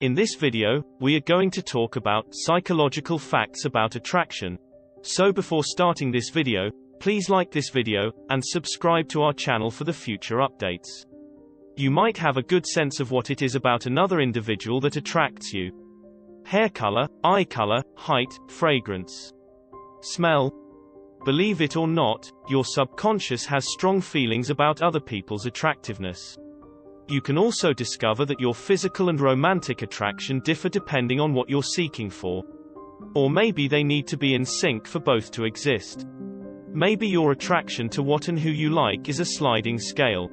In this video, we are going to talk about psychological facts about attraction. So before starting this video, please like this video, and subscribe to our channel for the future updates. You might have a good sense of what it is about another individual that attracts you. Hair color, eye color, height, fragrance, smell. Believe it or not, your subconscious has strong feelings about other people's attractiveness. You can also discover that your physical and romantic attraction differ depending on what you're seeking for. Or maybe they need to be in sync for both to exist. Maybe your attraction to what and who you like is a sliding scale.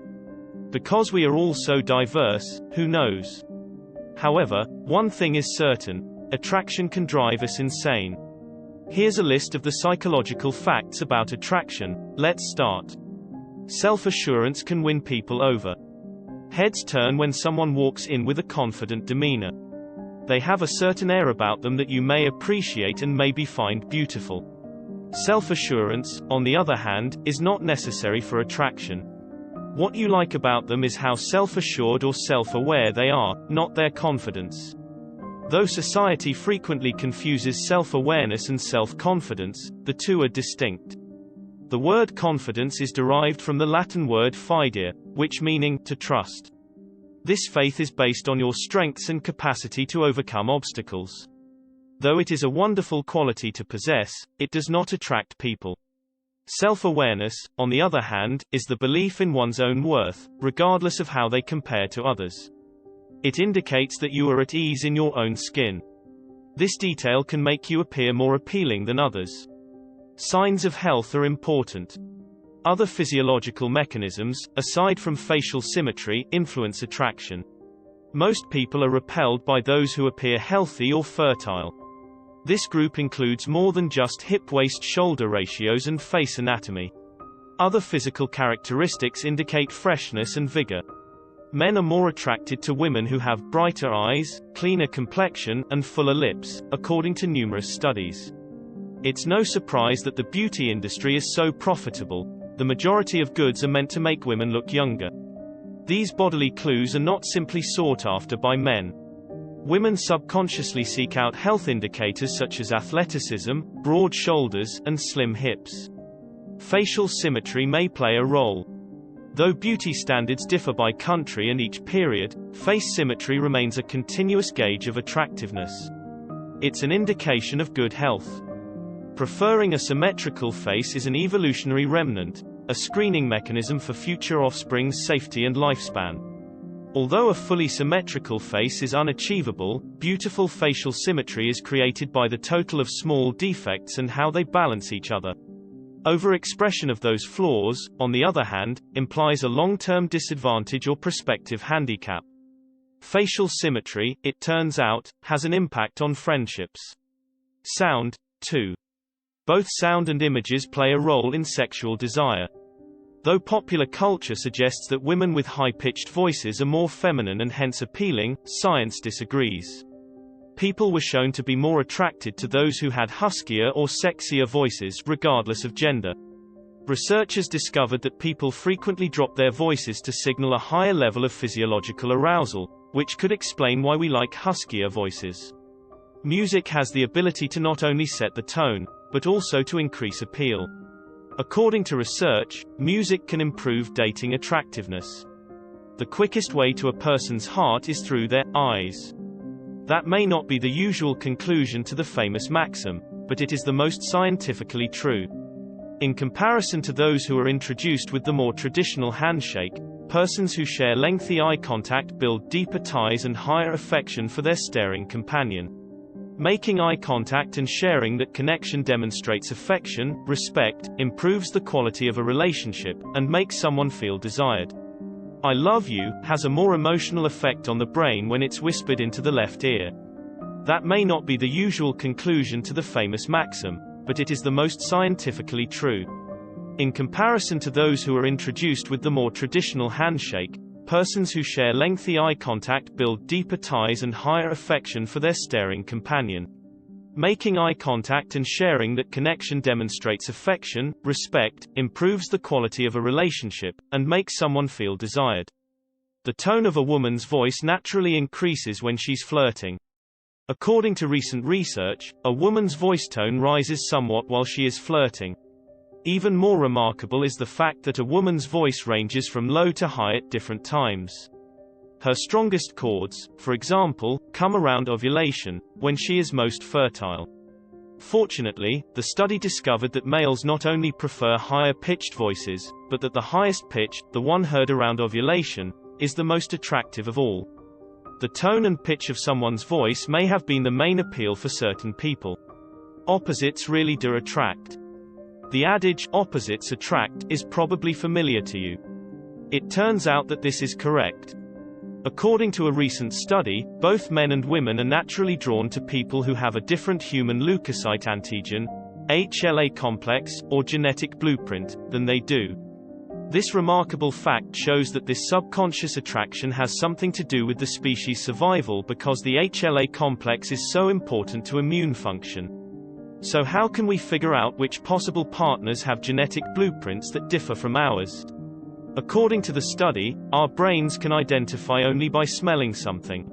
Because we are all so diverse, who knows? However, one thing is certain: attraction can drive us insane. Here's a list of the psychological facts about attraction. Let's start. Self-assurance can win people over. Heads turn when someone walks in with a confident demeanor. They have a certain air about them that you may appreciate and maybe find beautiful. Self-assurance, on the other hand, is not necessary for attraction. What you like about them is how self-assured or self-aware they are, not their confidence. Though society frequently confuses self-awareness and self-confidence, the two are distinct. The word confidence is derived from the Latin word fidere, which meaning to trust. This faith is based on your strengths and capacity to overcome obstacles. Though it is a wonderful quality to possess, it does not attract people. Self-awareness, on the other hand, is the belief in one's own worth, regardless of how they compare to others. It indicates that you are at ease in your own skin. This detail can make you appear more appealing than others. Signs of health are important. Other physiological mechanisms, aside from facial symmetry, influence attraction. Most people are repelled by those who appear healthy or fertile. This group includes more than just hip-waist-shoulder ratios and face anatomy. Other physical characteristics indicate freshness and vigor. Men are more attracted to women who have brighter eyes, cleaner complexion, and fuller lips, according to numerous studies. It's no surprise that the beauty industry is so profitable. The majority of goods are meant to make women look younger. These bodily clues are not simply sought after by men. Women subconsciously seek out health indicators such as athleticism, broad shoulders, and slim hips. Facial symmetry may play a role. Though beauty standards differ by country and each period, face symmetry remains a continuous gauge of attractiveness. It's an indication of good health. Preferring a symmetrical face is an evolutionary remnant, a screening mechanism for future offspring's safety and lifespan. Although a fully symmetrical face is unachievable, beautiful facial symmetry is created by the total of small defects and how they balance each other. Overexpression of those flaws, on the other hand, implies a long-term disadvantage or prospective handicap. Facial symmetry, it turns out, has an impact on friendships. Sound, too. Both sound and images play a role in sexual desire. Though popular culture suggests that women with high-pitched voices are more feminine and hence appealing, science disagrees. People were shown to be more attracted to those who had huskier or sexier voices regardless of gender. Researchers discovered that people frequently drop their voices to signal a higher level of physiological arousal, which could explain why we like huskier voices. Music has the ability to not only set the tone, but also to increase appeal. According to research, music can improve dating attractiveness. The quickest way to a person's heart is through their eyes. That may not be the usual conclusion to the famous maxim, but it is the most scientifically true. In comparison to those who are introduced with the more traditional handshake, persons who share lengthy eye contact build deeper ties and higher affection for their staring companion. Making eye contact and sharing that connection demonstrates affection, respect, improves the quality of a relationship, and makes someone feel desired. "I love you" has a more emotional effect on the brain when it's whispered into the left ear. That may not be the usual conclusion to the famous maxim, but it is the most scientifically true. In comparison to those who are introduced with the more traditional handshake, persons who share lengthy eye contact build deeper ties and higher affection for their staring companion. Making eye contact and sharing that connection demonstrates affection, respect, improves the quality of a relationship, and makes someone feel desired. The tone of a woman's voice naturally increases when she's flirting. According to recent research, a woman's voice tone rises somewhat while she is flirting. Even more remarkable is the fact that a woman's voice ranges from low to high at different times. Her strongest chords, for example, come around ovulation, when she is most fertile. Fortunately, the study discovered that males not only prefer higher-pitched voices, but that the highest pitch, the one heard around ovulation, is the most attractive of all. The tone and pitch of someone's voice may have been the main appeal for certain people. Opposites really do attract. The adage, opposites attract, is probably familiar to you. It turns out that this is correct. According to a recent study, both men and women are naturally drawn to people who have a different human leukocyte antigen, HLA complex, or genetic blueprint, than they do. This remarkable fact shows that this subconscious attraction has something to do with the species' survival because the HLA complex is so important to immune function. So how can we figure out which possible partners have genetic blueprints that differ from ours? According to the study, our brains can identify only by smelling something.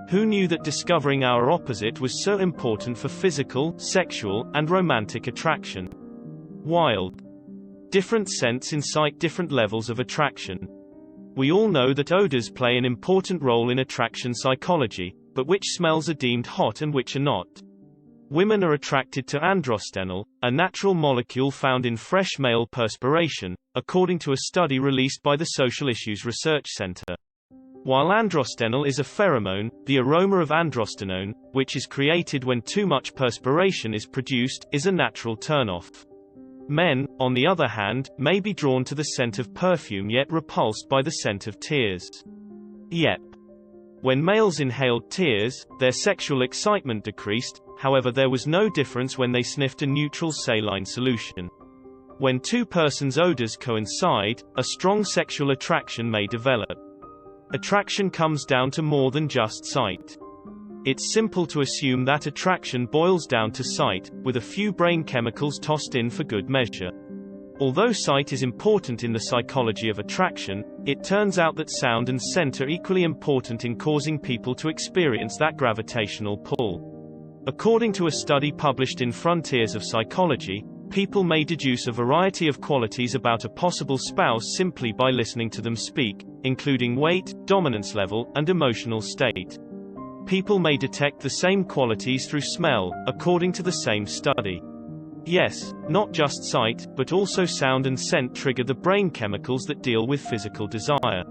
Who knew that discovering our opposite was so important for physical, sexual, and romantic attraction? Wild. Different scents incite different levels of attraction. We all know that odors play an important role in attraction psychology, but which smells are deemed hot and which are not? Women are attracted to androstenol, a natural molecule found in fresh male perspiration, according to a study released by the Social Issues Research Center. While androstenol is a pheromone, the aroma of androstenone, which is created when too much perspiration is produced, is a natural turnoff. Men, on the other hand, may be drawn to the scent of perfume yet repulsed by the scent of tears. Yep. When males inhaled tears, their sexual excitement decreased. However, there was no difference when they sniffed a neutral saline solution. When two persons' odors coincide, a strong sexual attraction may develop. Attraction comes down to more than just sight. It's simple to assume that attraction boils down to sight, with a few brain chemicals tossed in for good measure. Although sight is important in the psychology of attraction, it turns out that sound and scent are equally important in causing people to experience that gravitational pull. According to a study published in Frontiers of Psychology, people may deduce a variety of qualities about a possible spouse simply by listening to them speak, including weight, dominance level, and emotional state. People may detect the same qualities through smell, according to the same study. Yes, not just sight, but also sound and scent trigger the brain chemicals that deal with physical desire.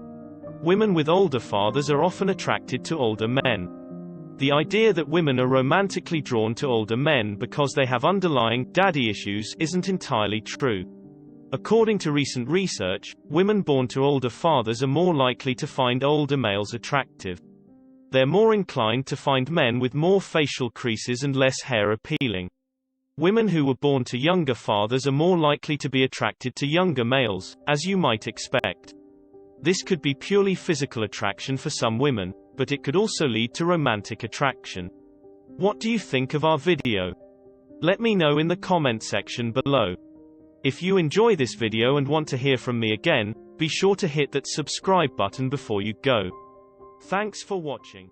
Women with older fathers are often attracted to older men. The idea that women are romantically drawn to older men because they have underlying daddy issues isn't entirely true. According to recent research, women born to older fathers are more likely to find older males attractive. They're more inclined to find men with more facial creases and less hair appealing. Women who were born to younger fathers are more likely to be attracted to younger males, as you might expect. This could be purely physical attraction for some women, but it could also lead to romantic attraction. What do you think of our video? Let me know in the comment section below. If you enjoy this video and want to hear from me again, be sure to hit that subscribe button before you go. Thanks for watching.